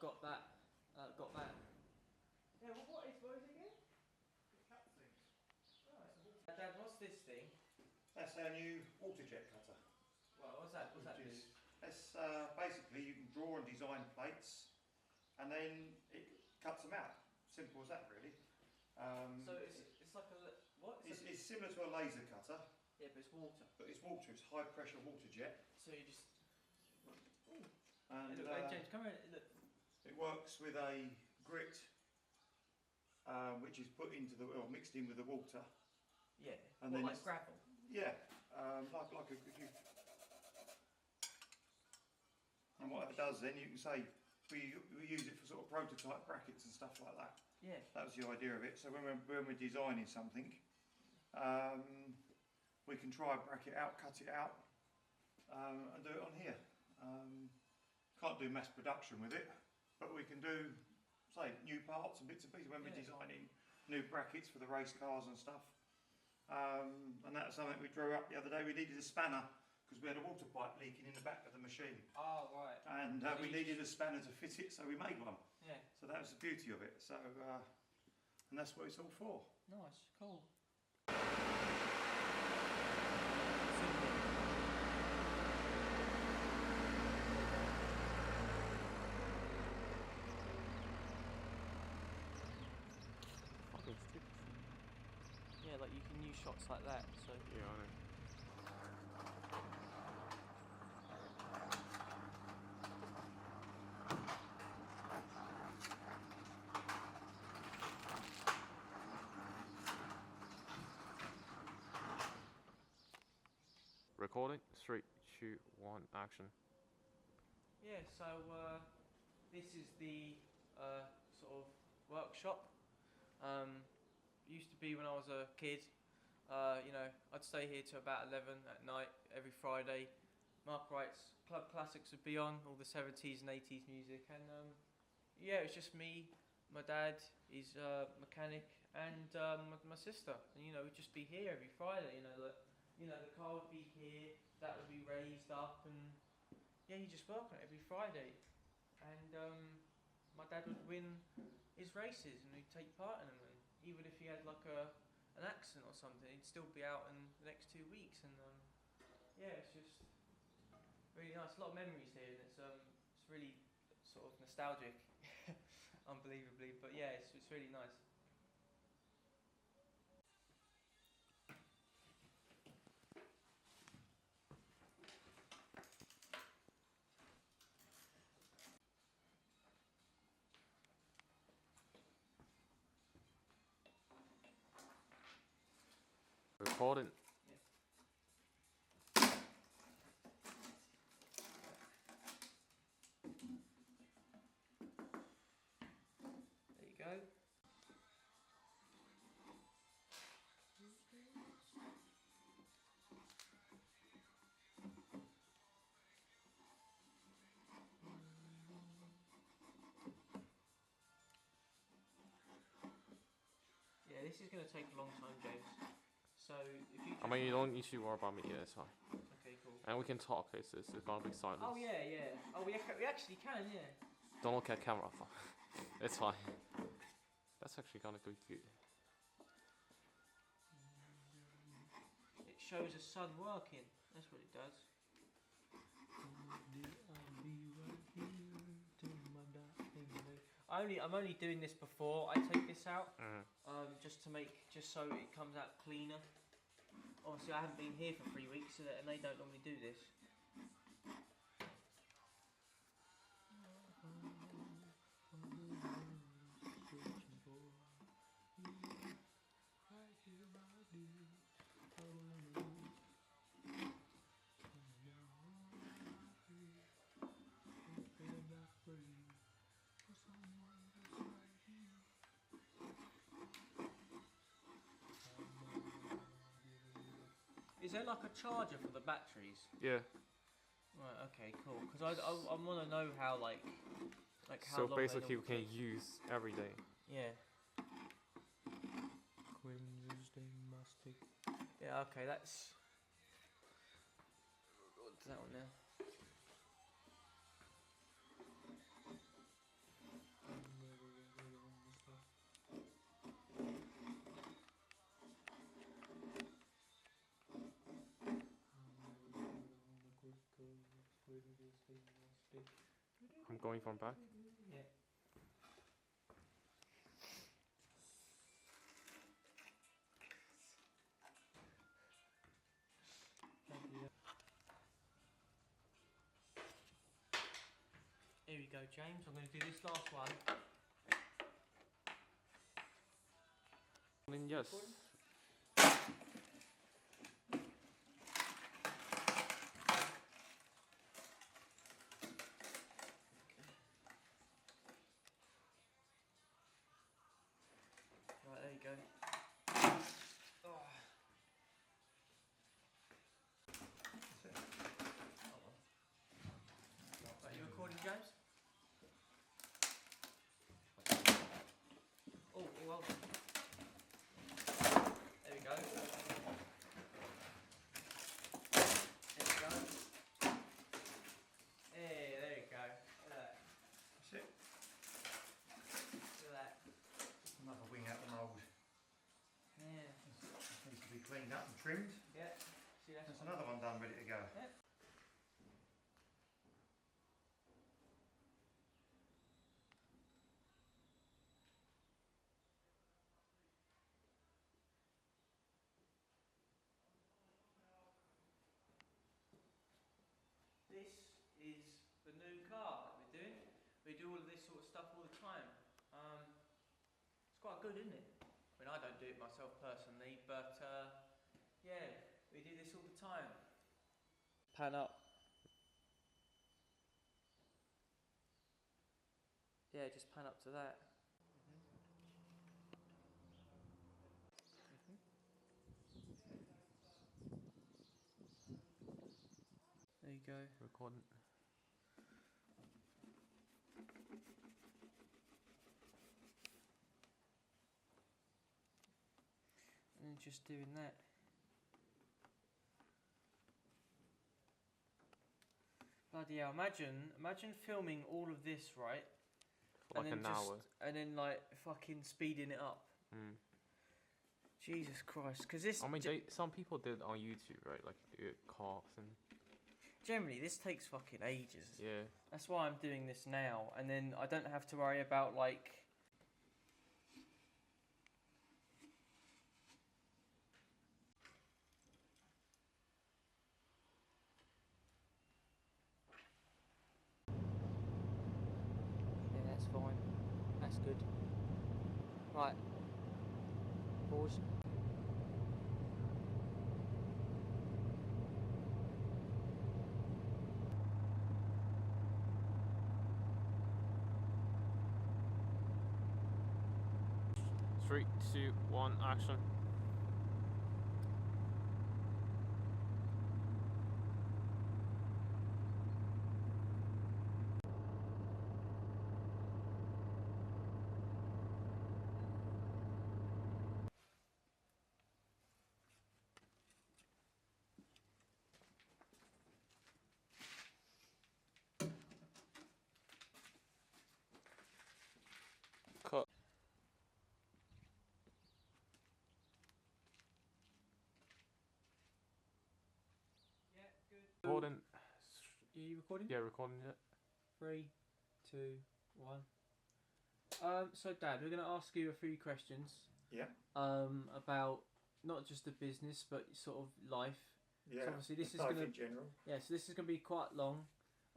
got that. Got that. Yeah, well, what is it again? It cuts things. Oh, Dad, what's this thing? That's our new water jet cutter. Well, what's that? What's that do? That's basically you can draw and design plates, and then it cuts them out. Simple as that, really. So it's like a what? It's similar to a laser cutter. Yeah, but it's water. But it's water. It's high pressure water jet. So you just. Ooh. And hey, look, James, come here. Look. It works with a grit, which is put into the or mixed in with the water. Yeah. And what, then like gravel. Yeah, like if you. And what it does then, you can say we use it for sort of prototype brackets and stuff like that. Yeah. That was the idea of it. So when we're designing something, we can try and bracket out, cut it out, and do it on here. Can't do mass production with it, but we can do, say, new parts and bits and pieces when we're designing new brackets for the race cars and stuff. And that was something we drew up the other day. We needed a spanner because we had a water pipe leaking in the back of the machine. Oh, right. And we needed a spanner to fit it, so we made one. Yeah. So that was the beauty of it. So, and that's what it's all for. Nice, cool. Yeah, like you can use shots like that, so... Yeah, I know. Recording, 3, 2, 1, action. Yeah, so this is the sort of workshop. Used to be when I was a kid, you know, I'd stay here till about 11 at night every Friday. Mark writes club classics would be on, all the 70s and 80s music, and yeah, it was just me, my dad, his mechanic, and my sister, and you know, we'd just be here every Friday. You know, the car would be here, that would be raised up, and yeah, you just work on it every Friday, and my dad would win his races, and we'd take part in them, and even if he had like an accident or something, he'd still be out in the next 2 weeks, and yeah, it's just really nice. A lot of memories here, and it's really sort of nostalgic, unbelievably, but yeah, it's really nice. Recording. Yeah. There you go. Yeah, this is going to take a long time, James. So if you... I mean, you don't need to worry about me, yeah, it's fine. Okay, cool. And we can talk, it's gonna be silence. Oh yeah, yeah. Oh, we actually can, yeah. Don't look at camera, it's fine. That's actually gonna be good. It shows the sun working. That's what it does. I'm only doing this before I take this out, just so it comes out cleaner. Obviously, I haven't been here for 3 weeks, and they don't normally do this. Is there like a charger for the batteries? Yeah. Right. Okay. Cool. Because I want to know how like how so long basically, we can use every day. Yeah. Yeah. Okay. That's. What's that one now? actually. I'm going from back. Yeah. Here we go, James. I'm going to do this last one. I mean, yes. Right, there you go. Oh. Are you recording, James? Oh, well done. There we go. There we go. Hey, there you go. Look at that. That's it. Look at that. Another wing out the mould. Yeah. Needs to be cleaned up and trimmed. Yeah. See, There's another one done, ready to go. Yeah. This is the new car that we're doing. We do all of this sort of stuff all the time. It's quite good, isn't it? I mean, I don't do it myself personally, but yeah, we do this all the time. Pan up. Yeah, just pan up to that. There you go. Recording. And just doing that. Bloody hell, imagine filming all of this, right? For like an hour. And then like fucking speeding it up. Mm. Jesus Christ, because this... I mean, some people did on YouTube, right? Like, cars and... Generally, this takes fucking ages. Yeah. That's why I'm doing this now, and then I don't have to worry about like... Yeah, that's fine. That's good. Right. Pause. Three, two, one, action. Cut. Yeah, good. Recording. Are you recording? Yeah, recording it. 3, 2, 1. So Dad, we're going to ask you a few questions. Yeah. About not just the business, but sort of life. Yeah. So obviously this is life going in to... general. Yeah, so this is going to be quite long.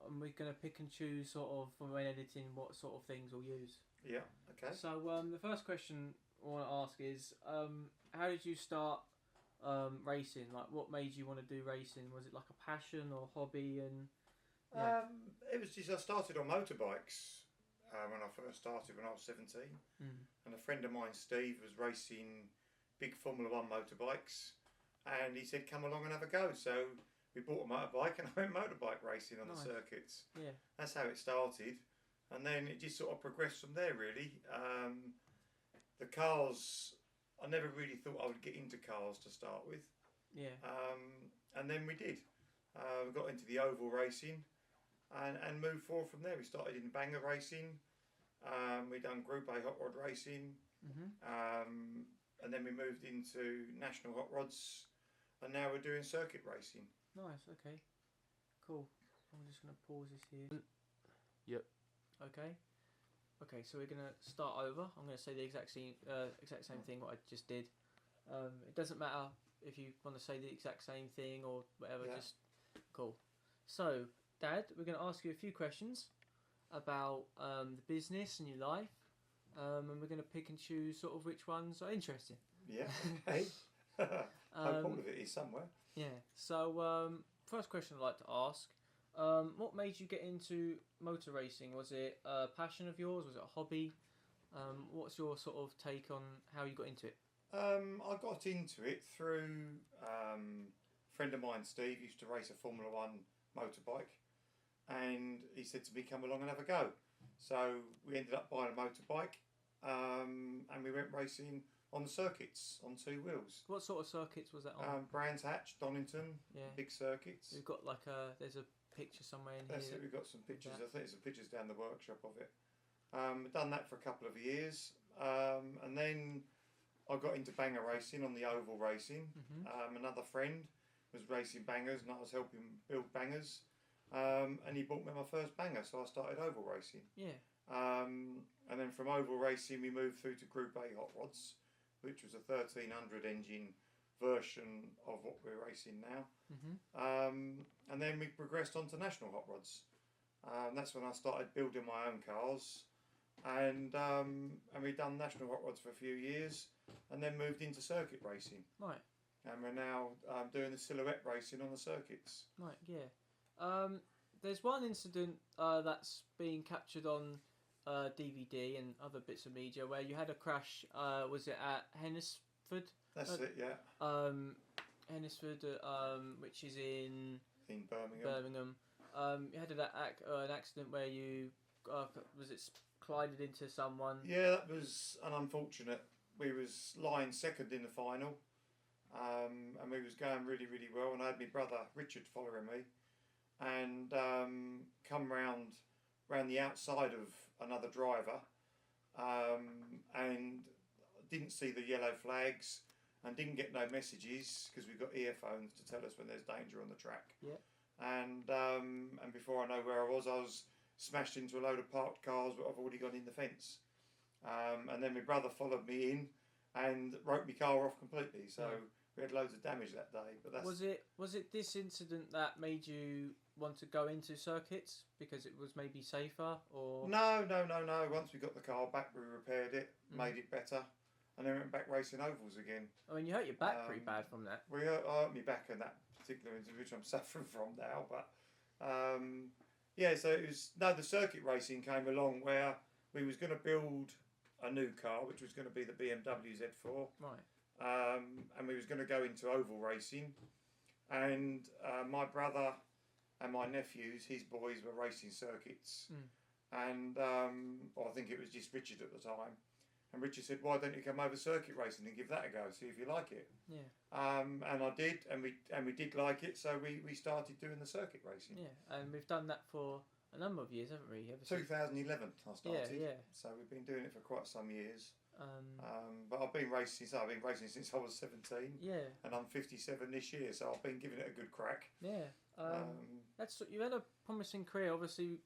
And we're going to pick and choose sort of, when editing, what sort of things we'll use. Yeah. Okay. So the first question I want to ask is, how did you start racing? Like, what made you want to do racing? Was it like a passion or hobby? And yeah. It was just I started on motorbikes when I first started when I was 17, and a friend of mine, Steve, was racing big Formula One motorbikes, and he said, "Come along and have a go." So we bought a motorbike, and I went motorbike racing on the circuits. Yeah, that's how it started, and then it just sort of progressed from there. Really, the cars. I never really thought I would get into cars to start with. Yeah. And then we did. We got into the oval racing and moved forward from there. We started in banger racing. We done Group A hot rod racing. And then we moved into national hot rods. And now we're doing circuit racing. Nice, okay. Cool. I'm just going to pause this here. Yep. Okay. Okay, so we're gonna start over. I'm gonna say the exact same thing what I just did. It doesn't matter if you want to say the exact same thing or whatever. Yeah. Just cool. So, Dad, we're gonna ask you a few questions about the business and your life, and we're gonna pick and choose sort of which ones are interesting. Yeah. Okay. No problem if it is somewhere. Yeah. So, first question I'd like to ask. What made you get into motor racing? Was it a passion of yours? Was it a hobby? What's your sort of take on how you got into it? I got into it through a friend of mine, Steve, used to race a Formula One motorbike, and he said to me, "Come along and have a go." So we ended up buying a motorbike, and we went racing on the circuits on 2 wheels. What sort of circuits was that on? Brands Hatch, Donington, Yeah. big circuits. We've got there's a picture somewhere in That's here. it. We've got some pictures. that. I think there's some pictures down the workshop of it. I've done that for a couple of years, and then I got into banger racing on the oval racing. Another friend was racing bangers, and I was helping build bangers. And he bought me my first banger, so I started oval racing. Yeah. And then from oval racing, we moved through to Group A hot rods, which was a 1300 engine version of what we're racing now. And then we progressed on to national hot rods. That's when I started building my own cars, and we've done national hot rods for a few years, and then moved into circuit racing. Right. And we're now doing the silhouette racing on the circuits. Right. Yeah. There's one incident that's being captured on DVD and other bits of media where you had a crash. Was it at Hennisford? That's it, yeah. Hennisford, which is in Birmingham. You had an accident where you collided into someone. Yeah, that was an unfortunate. We was lying second in the final, and we was going really, really well. And I had my brother Richard following me, and come round the outside of another driver, and didn't see the yellow flags. And didn't get no messages because we've got earphones to tell us when there's danger on the track. Yeah. And before I know where I was smashed into a load of parked cars, but I've already gone in the fence. And then my brother followed me in and wrote my car off completely. So we had loads of damage that day. But that's was it this incident that made you want to go into circuits because it was maybe safer, or No. Once we got the car back, we repaired it, made it better. And then went back racing ovals again. I mean, you hurt your back pretty bad from that. I hurt my back in that particular incident, which I'm suffering from now. But so it was the circuit racing came along where we was going to build a new car, which was going to be the BMW Z4. Right. And we was going to go into oval racing, and my brother and my nephews, his boys, were racing circuits, and I think it was just Richard at the time. And Richard said, "Why don't you come over circuit racing and give that a go, see if you like it?" Yeah. And I did, and we did like it, so we started doing the circuit racing. Yeah, and we've done that for a number of years, haven't we? 2011 I started. Yeah. So we've been doing it for quite some years. But I've been racing since I was 17. Yeah. And I'm 57 this year, so I've been giving it a good crack. Yeah. You had a promising career. Obviously,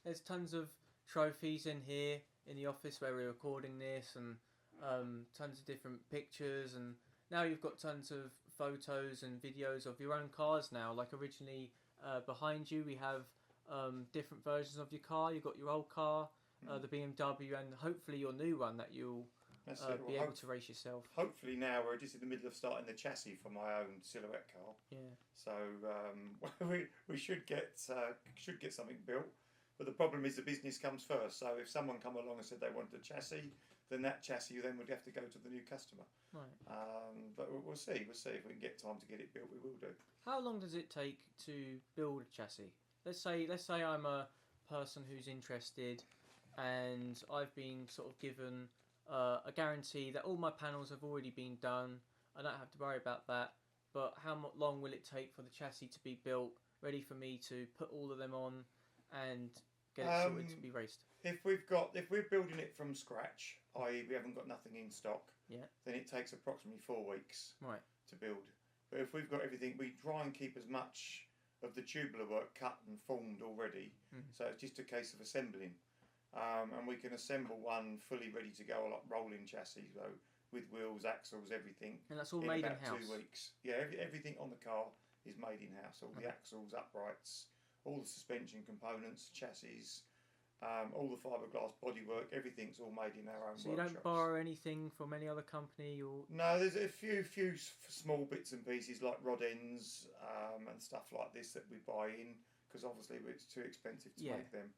there's tons of trophies in here in the office where we're recording this, and tons of different pictures, and now you've got tons of photos and videos of your own cars now. Like originally behind you we have different versions of your car. You've got your old car, the BMW, and hopefully your new one that you'll be able to race yourself. Hopefully now we're just in the middle of starting the chassis for my own silhouette car. Yeah. So we should get something built. But the problem is the business comes first. So if someone come along and said they wanted a chassis, then that chassis then would have to go to the new customer. Right. But we'll see. We'll see if we can get time to get it built. We will do. How long does it take to build a chassis? Let's say I'm a person who's interested, and I've been sort of given a guarantee that all my panels have already been done. I don't have to worry about that. But how long will it take for the chassis to be built, ready for me to put all of them on and get it sorted to be raced? If we're building it from scratch, i.e. we haven't got nothing in stock, then it takes approximately 4 weeks right to build. But if we've got everything, we try and keep as much of the tubular work cut and formed already. So it's just a case of assembling. And we can assemble one fully ready to go, like rolling chassis, so with wheels, axles, everything. And that's all in made about in-house? 2 weeks. Yeah, everything on the car is made in-house. All the axles, uprights, all the suspension components, chassis, all the fiberglass bodywork, everything's all made in our own So you workshops. don't borrow anything from any other company? Or No, there's a few small bits and pieces like rod ends and stuff like this that we buy in, because obviously it's too expensive to make them.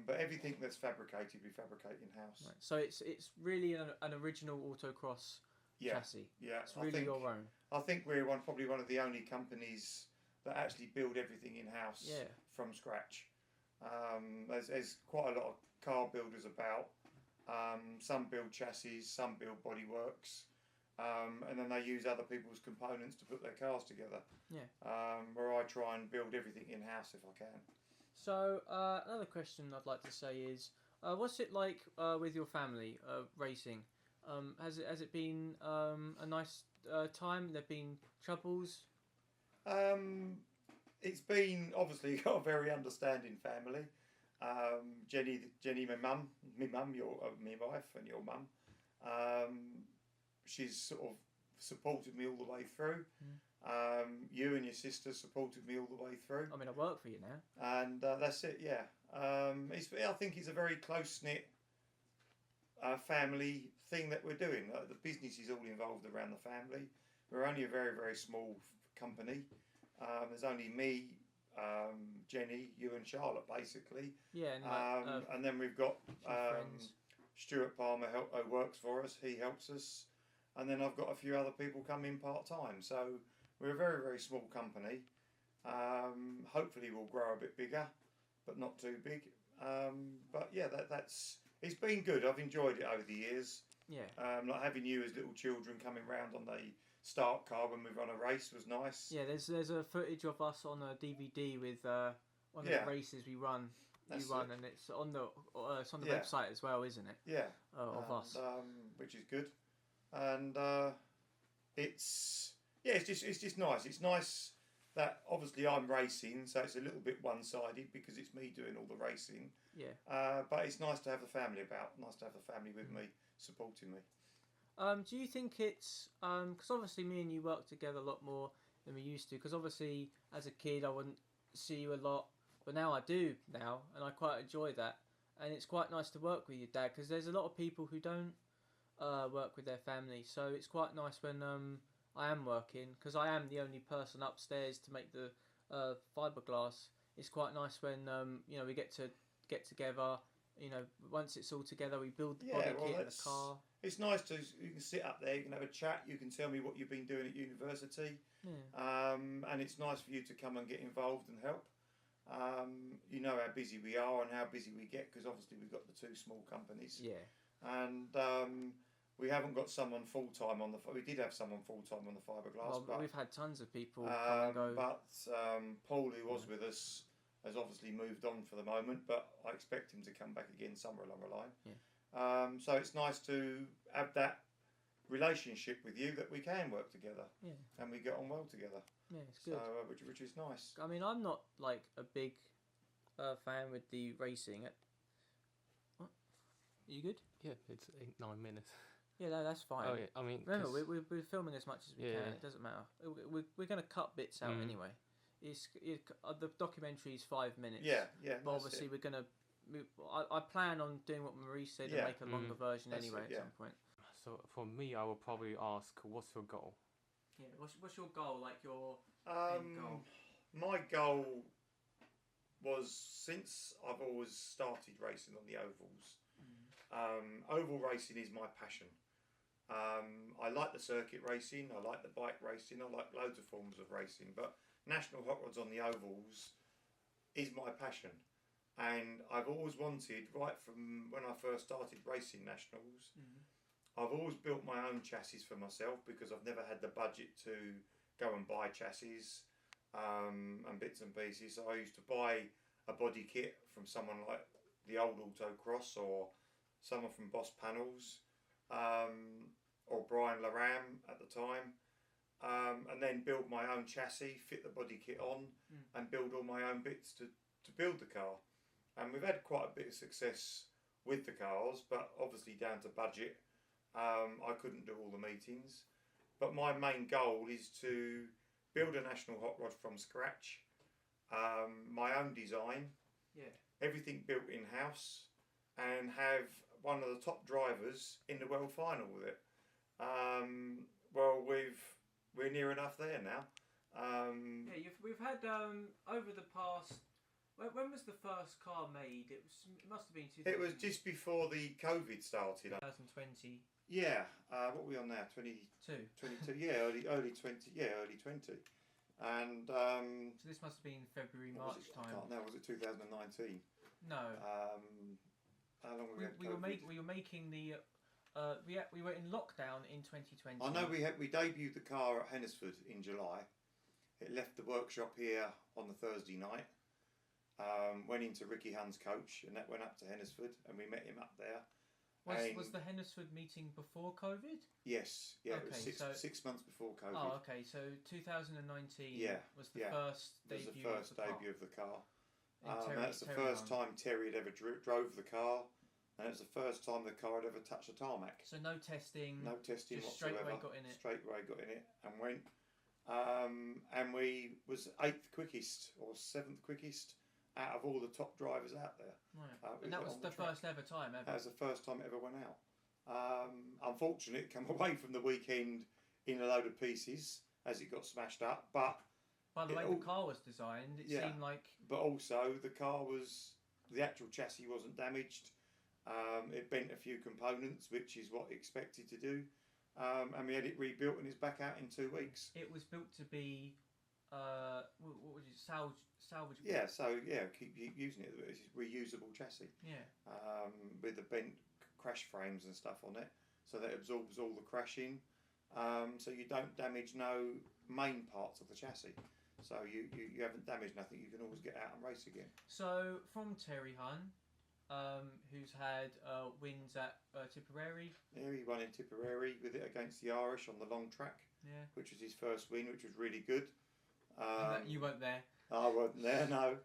But everything that's fabricated, we fabricate in-house. Right. So it's really an original autocross chassis. Yeah, It's really your own. I think we're probably one of the only companies that actually build everything in-house from scratch. There's quite a lot of car builders about. Some build chassis, some build bodyworks, and then they use other people's components to put their cars together. Yeah. Where I try and build everything in-house if I can. So another question I'd like to say is, what's it like with your family racing? Has it been a nice time? There've been troubles? It's been obviously got a very understanding family. Jenny, my mum, my wife, and your mum. She's sort of supported me all the way through. You and your sister supported me all the way through. I mean, I work for you now. And that's it. Yeah. I think it's a very close knit family thing that we're doing. The business is all involved around the family. We're only a very, very small company. There's only me, Jenny, you and Charlotte, basically. Yeah. And, and then we've got friends. Stuart Palmer who works for us. He helps us. And then I've got a few other people come in part-time. So we're a very, very small company. Hopefully we'll grow a bit bigger, but not too big. But yeah, it's been good. I've enjoyed it over the years. Yeah. Like having you as little children coming round on the start car when we run a race was nice. Yeah, there's a footage of us on a DVD with one of the races we run. And it's on the website as well, isn't it? Yeah. Of us. Which is good. And it's just nice. It's nice that obviously I'm racing, so it's a little bit one-sided because it's me doing all the racing. Yeah. But it's nice to have the family about. Nice to have the family with me, supporting me. Do you think it's because obviously me and you work together a lot more than we used to? Because obviously as a kid I wouldn't see you a lot, but now I do now, and I quite enjoy that. And it's quite nice to work with your dad because there's a lot of people who don't work with their family, so it's quite nice when I am working, because I am the only person upstairs to make the fiberglass. It's quite nice when we get together. Once it's all together, we build the body kit in the car. It's nice you can sit up there, you can have a chat, you can tell me what you've been doing at university, and it's nice for you to come and get involved and help. You know how busy we are and how busy we get, because obviously we've got the two small companies. Yeah. And we haven't got someone full-time on we did have someone full-time on the fiberglass. But we've had tons of people come and go. But Paul, who was with us, has obviously moved on for the moment, but I expect him to come back again somewhere along the line. Yeah. So it's nice to have that relationship with you, that we can work together. Yeah. And we get on well together. Yeah, it's good. So, which is nice. I mean, I'm not like a big fan with the racing. What? Are you good? Yeah, it's 9 minutes. Yeah, no, that's fine. Oh yeah, I mean, remember we're filming as much as we can. Yeah. It doesn't matter. We're going to cut bits out anyway. The documentary is 5 minutes. Yeah. But obviously we're going to. I plan on doing what Marie said and make a longer version anyway at some point. So for me, I will probably ask, what's your goal? Yeah, what's your goal? Like your end goal? My goal was, since I've always started racing on the ovals, oval racing is my passion. I like the circuit racing, I like the bike racing, I like loads of forms of racing, but national hot rods on the ovals is my passion. And I've always wanted, right from when I first started racing nationals, I've always built my own chassis for myself, because I've never had the budget to go and buy chassis and bits and pieces. So I used to buy a body kit from someone like the old AutoXross, or someone from Boss Panels, or Brian Laram at the time, and then build my own chassis, fit the body kit on, and build all my own bits to build the car. And we've had quite a bit of success with the cars, but obviously down to budget. I couldn't do all the meetings. But my main goal is to build a national hot rod from scratch, my own design, everything built in-house, and have one of the top drivers in the world final with it. Well, we're near enough there now. We've had over the past. When was the first car made? It must have been 2000. It was just before the COVID started. 2020. Yeah. What are we on now? 22. Yeah, early 20. Yeah, early 20. And so this must have been February, March time. I can't know. Was it 2019? No. How long were we were making the. We were in lockdown in 2020. I know we debuted the car at Hennesford in July. It left the workshop here on the Thursday night. Went into Ricky Hunn's coach, and that went up to Hennesford, and we met him up there. Was the Hennesford meeting before COVID? Yes, yeah, okay, it was 6 months before COVID. Oh, okay, so 2019 was the first debut of the car. That's the first time Terry had ever drove the car, and it was the first time the car had ever touched the tarmac. So no testing. No testing just whatsoever. Straight away got in it. Straight away got in it and went. And we was 8th quickest or 7th quickest out of all the top drivers out there. Right. And that was the first ever time ever? That was the first time it ever went out. Unfortunately, it came away from the weekend in a load of pieces as it got smashed up. But by the way the car was designed, it seemed like... But also, the actual chassis wasn't damaged. It bent a few components, which is what expected to do. And we had it rebuilt, and it's back out in 2 weeks. It was built to be... what was it? Salvageable. Yeah, keep using it. It's a reusable chassis. Yeah. With the bent crash frames and stuff on it, so that absorbs all the crashing. So you don't damage no main parts of the chassis. So you haven't damaged nothing. You can always get out and race again. So from Terry Hunn, who's had wins at Tipperary. Yeah, he won in Tipperary with it against the Irish on the long track. Yeah. Which was his first win, which was really good. You weren't there. I wasn't there, no.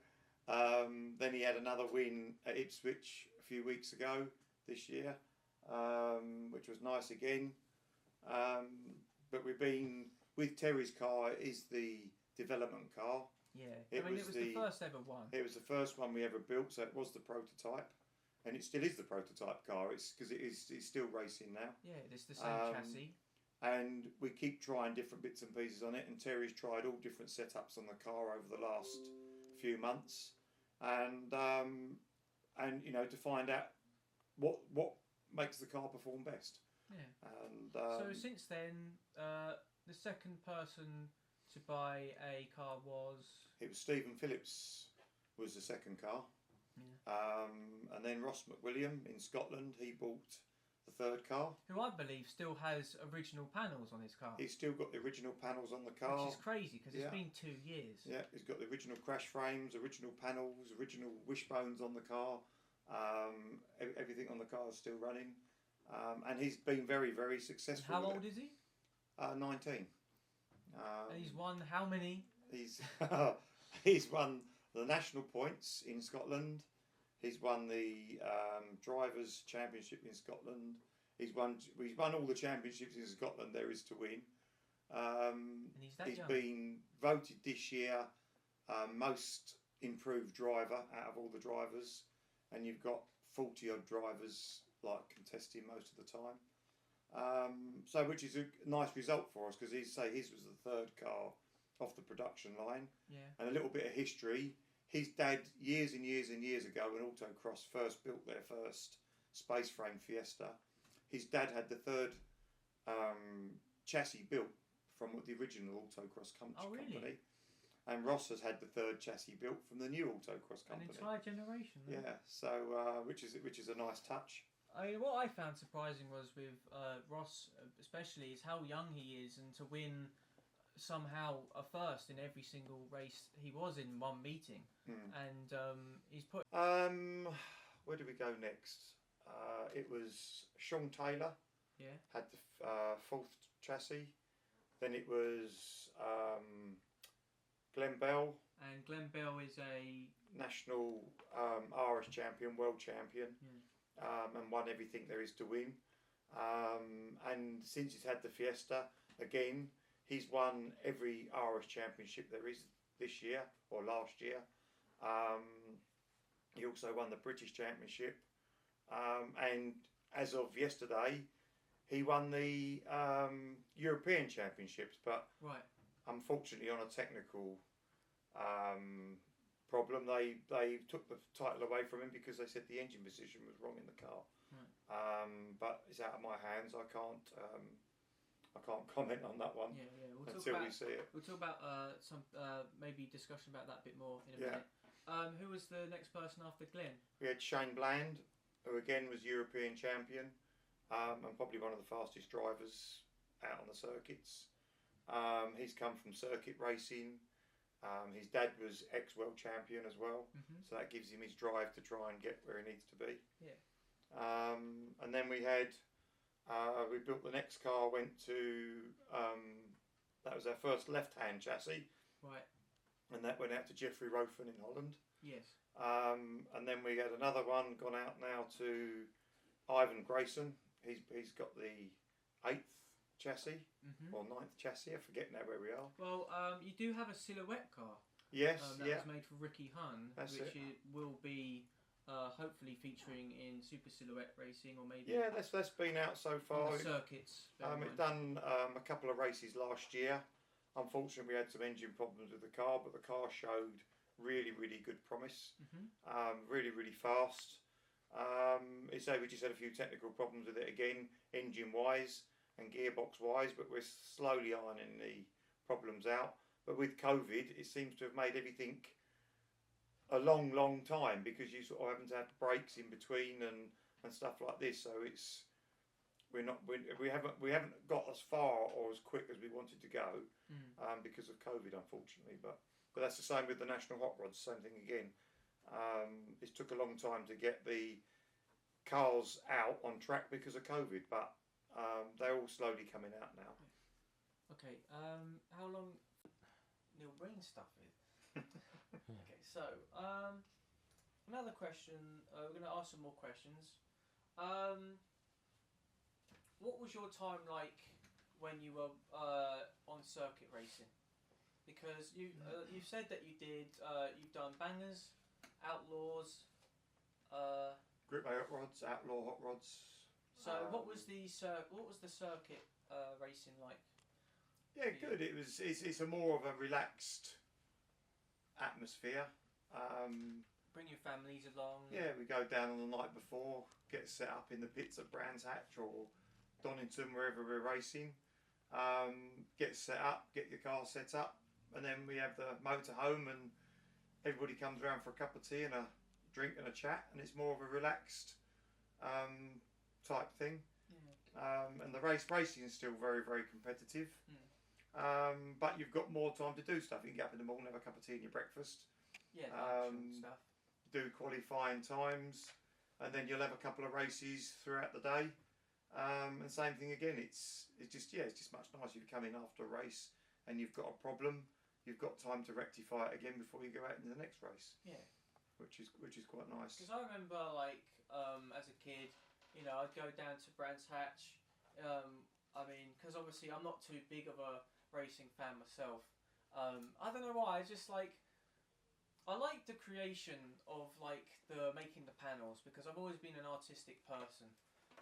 Then he had another win at Ipswich a few weeks ago this year, which was nice again. But we've been with Terry's car is the development car. Yeah, it was the first ever one. It was the first one we ever built, so it was the prototype, and it still is the prototype car. It's because it's still racing now. Yeah, it's the same chassis. And we keep trying different bits and pieces on it, and Terry's tried all different setups on the car over the last few months, and to find out what makes the car perform best. Yeah. And so since then, the second person to buy a car was... It was Stephen Phillips was the second car. Yeah. And then Ross McWilliam in Scotland, he bought the third car. Who I believe still has original panels on his car. He's still got the original panels on the car. Which is crazy because it's been 2 years. Yeah, he's got the original crash frames, original panels, original wishbones on the car. Everything on the car is still running. And he's been very, very successful. How old is he? 19. And he's won how many? He's won the national points in Scotland. He's won the drivers' championship in Scotland. He's won all the championships in Scotland there is to win. And he's young. Been voted this year most improved driver out of all the drivers, and you've got 40 odd drivers contesting most of the time. So which is a nice result for us because his was the third car off the production line. Yeah. And a little bit of history. His dad, years and years and years ago, when AutoXross first built their first space frame Fiesta, his dad had the third chassis built from the original AutoXross company. And Ross has had the third chassis built from the new AutoXross company. An entire generation. Though. Yeah, so which is a nice touch. I mean, what I found surprising was with Ross, especially, is how young he is, and to win somehow a first in every single race he was in one meeting. And he's put... where do we go next? It was Sean Taylor. Yeah. Had the fourth chassis. Then it was Glenn Bell, And Glenn Bell is a national RS champion, world champion, and won everything there is to win. And since he's had the Fiesta, again, he's won every RS championship there is this year or last year. He also won the British Championship, and as of yesterday, he won the European Championships. But right. unfortunately, on a technical problem, they took the title away from him because they said the engine position was wrong in the car. Right. But it's out of my hands. I can't comment on that one until we see it. We'll talk about some maybe discussion about that a bit more in a minute. Who was the next person after Glenn? We had Shane Bland, who again was European champion, and probably one of the fastest drivers out on the circuits. He's come from circuit racing. His dad was ex-world champion as well, so that gives him his drive to try and get where he needs to be. Yeah. And then we had, we built the next car, went to, that was our first left-hand chassis. Right. And that went out to Jeffrey Rofen in Holland. Yes. And then we had another one gone out now to Ivan Grayson. He's got the 8th chassis or 9th chassis. I forget now where we are. Well, you do have a silhouette car. Yes, that was made for Ricky Hunn, which will be hopefully featuring in Super Silhouette Racing or maybe. Yeah, that's been out so far. On the circuits. It done a couple of races last year. Unfortunately, we had some engine problems with the car, but the car showed really, really good promise. Really, really fast. We just had a few technical problems with it again, engine-wise and gearbox-wise, but we're slowly ironing the problems out. But with COVID, it seems to have made everything a long, long time because you sort of haven't had breaks in between and stuff like this. So we haven't got as far or as quick as we wanted to go because of COVID, unfortunately. But that's the same with the National Hot Rods. Same thing again. It took a long time to get the cars out on track because of COVID, but they're all slowly coming out now. Okay. How long? Neil Brain stuff is. Okay. So another question. We're going to ask some more questions. What was your time like when you were on circuit racing? Because you said that you've done bangers, outlaws, Grip hot rods, outlaw hot rods. So what was the circuit racing like? Yeah, good. It's a more of a relaxed atmosphere. Bring your families along. Yeah, we go down on the night before, get set up in the pits at Brands Hatch or Donington, wherever we're racing. Get set up, get your car set up, and then we have the motorhome and everybody comes around for a cup of tea and a drink and a chat, and it's more of a relaxed type thing. And the racing is still very, very competitive. But you've got more time to do stuff. You can get up in the morning, have a cup of tea and your breakfast. Yeah, stuff. Do qualifying times, and then you'll have a couple of races throughout the day. And same thing again. It's just much nicer. You come in after a race and you've got a problem. You've got time to rectify it again before you go out into the next race. Yeah, which is quite nice. Because I remember, like, as a kid, I'd go down to Brands Hatch. I mean, because obviously I'm not too big of a racing fan myself. I don't know why. I just like the creation of the making the panels because I've always been an artistic person.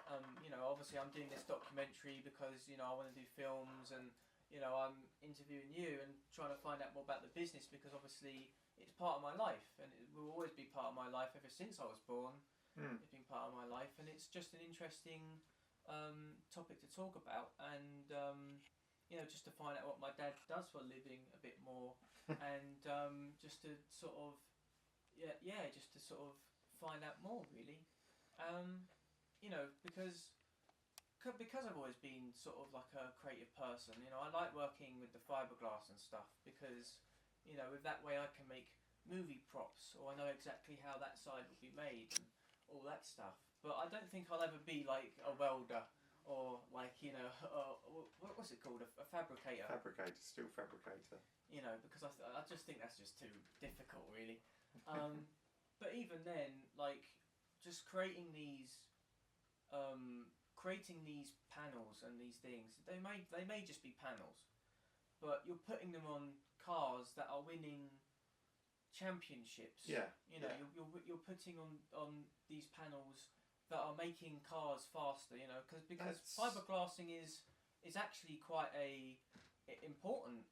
Obviously I'm doing this documentary because I want to do films and I'm interviewing you and trying to find out more about the business because obviously it's part of my life and it will always be part of my life ever since I was born. It's been part of my life and it's just an interesting topic to talk about and just to find out what my dad does for a living a bit more and just to sort of find out more really. Because I've always been sort of like a creative person, I like working with the fiberglass and stuff because, with that way I can make movie props or I know exactly how that side will be made and all that stuff. But I don't think I'll ever be like a welder or like what was it called? A fabricator. Fabricator, steel fabricator. You know, because I just think that's just too difficult, really. But even then, like, just creating these panels and these things, they may just be panels, but you're putting them on cars that are winning championships. Yeah. You know, you're putting on these panels that are making cars faster. You know, because fiberglassing is actually quite a important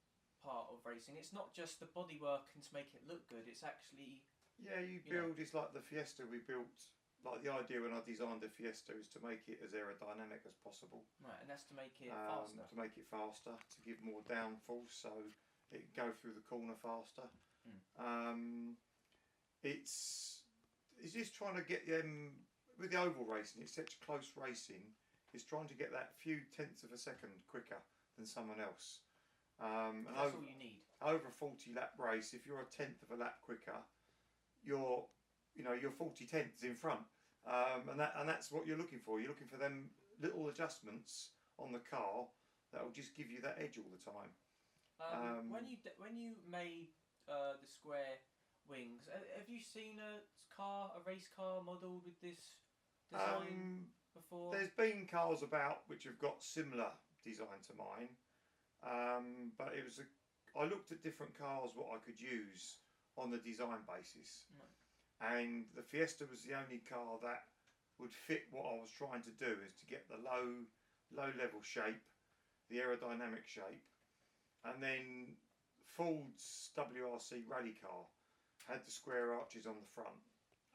part of racing. It's not just the bodywork and to make it look good. It's actually it's like the Fiesta we built. Like the idea when I designed the Fiesta is to make it as aerodynamic as possible. Right, and that's to make it faster. To make it faster, to give more downforce, so it can go through the corner faster. It's just trying to get them with the oval racing. It's such close racing. It's trying to get that few tenths of a second quicker than someone else. That's all you need. Over a 40 lap race, if you're a tenth of a lap quicker, you're 40 tenths in front, and that's what you're looking for. You're looking for them little adjustments on the car that will just give you that edge all the time. When you made the square wings, have you seen a race car modelled with this design before? There's been cars about which have got similar design to mine, but I looked at different cars what I could use on the design basis. And the Fiesta was the only car that would fit what I was trying to do, is to get the low level shape, the aerodynamic shape. And then Ford's WRC rally car had the square arches on the front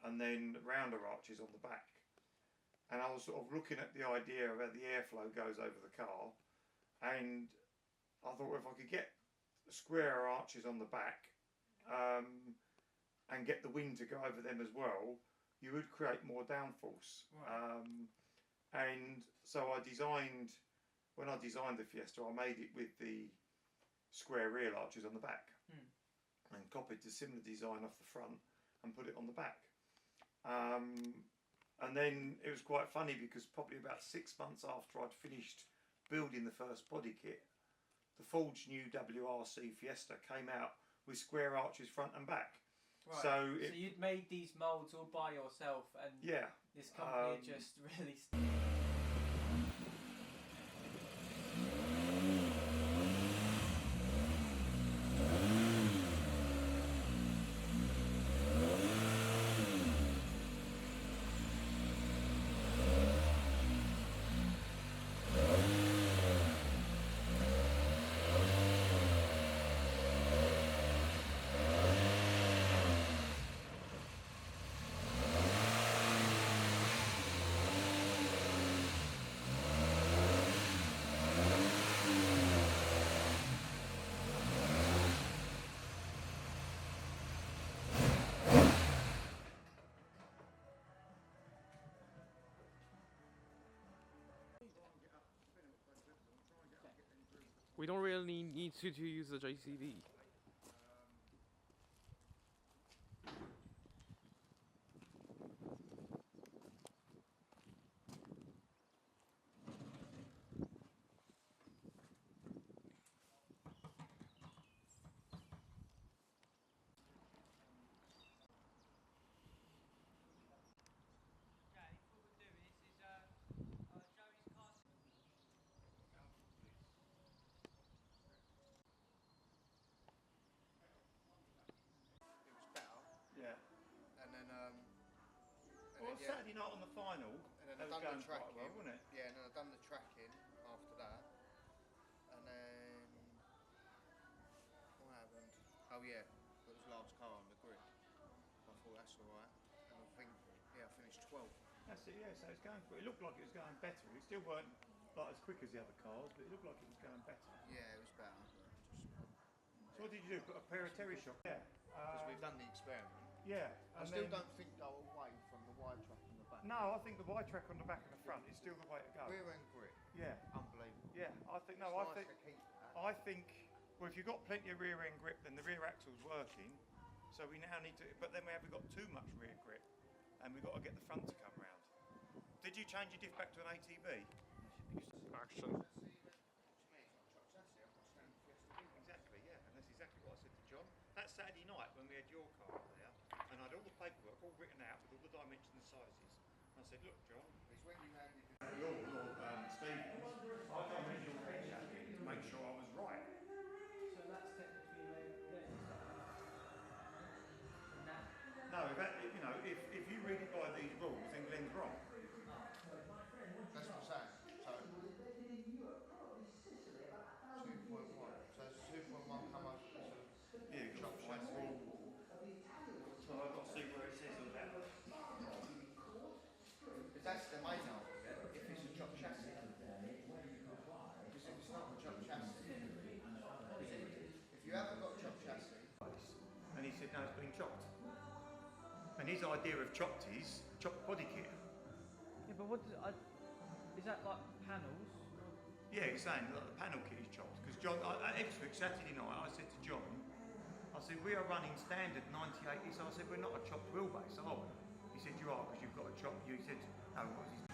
and then rounder arches on the back. And I was sort of looking at the idea of how the airflow goes over the car, and I thought if I could get square arches on the back and get the wind to go over them as well, you would create more downforce. Right. And so when I designed the Fiesta, I made it with the square rear arches on the back and copied the similar design off the front and put it on the back. And then it was quite funny because probably about 6 months after I'd finished building the first body kit, the Ford's new WRC Fiesta came out with square arches front and back. Right. So you'd made these moulds all by yourself, and this company had just really. We don't really need to use the JCB. Saturday night on the final, and then that I've was done going the quite tracking. well, wasn't it? Yeah, and then I've done the tracking after that, and then what happened? Oh yeah, got this last car on the grid. I thought that's all right, and I think I finished 12th. That's it. Yeah, so it's going. It looked like it was going better. It still weren't like as quick as the other cars, but it looked like it was going better. Yeah, it was better. So what did you do? Put a pair of terry shock? Yeah. Because we've done the experiment. Yeah. I still don't think go away from the wide track on the back. No, I think the wide track on the back and the front is still the way to go. Rear end grip. Yeah. Unbelievable. Yeah, I think I think well, if you've got plenty of rear end grip, then the rear axle's working. So we now need to, but then we've got too much rear grip, and we've got to get the front to come round. Did you change your diff back to an ATV? Action. To me, it's not chopped chassis. I've got standard Fiesta Vivo. Exactly, yeah, and that's exactly what I said to John. That Saturday night when we had your car up there, and I had all the paperwork all written out with all the dimensions and sizes. And I said, look, John, It's when you handed the your Stevens, I come in your red jacket to make sure I was right. So that's technically their stuff. And that. No, you know, if you read it by these rules, then Glenn's wrong. That's what I'm saying. So 2.1. So it's 2.1 come up to Yeah, you've got chop to find chassis. So I've got to see where it says all that. Because that's the main argument. If it's a chop chassis. Because if it's not a chop chassis, if you haven't got a chop chassis, And he said, no, it's been chopped. And his idea of chopped is chopped body kit. Yeah, but what is that like panels? Yeah, he's saying that the panel kit is chopped. Because John, at Ipswich Saturday night, I said to John, I said, we are running standard 98. So I said, we're not a chopped wheelbase, are we? He said, you are, because you've got a chop. He said, no, because he's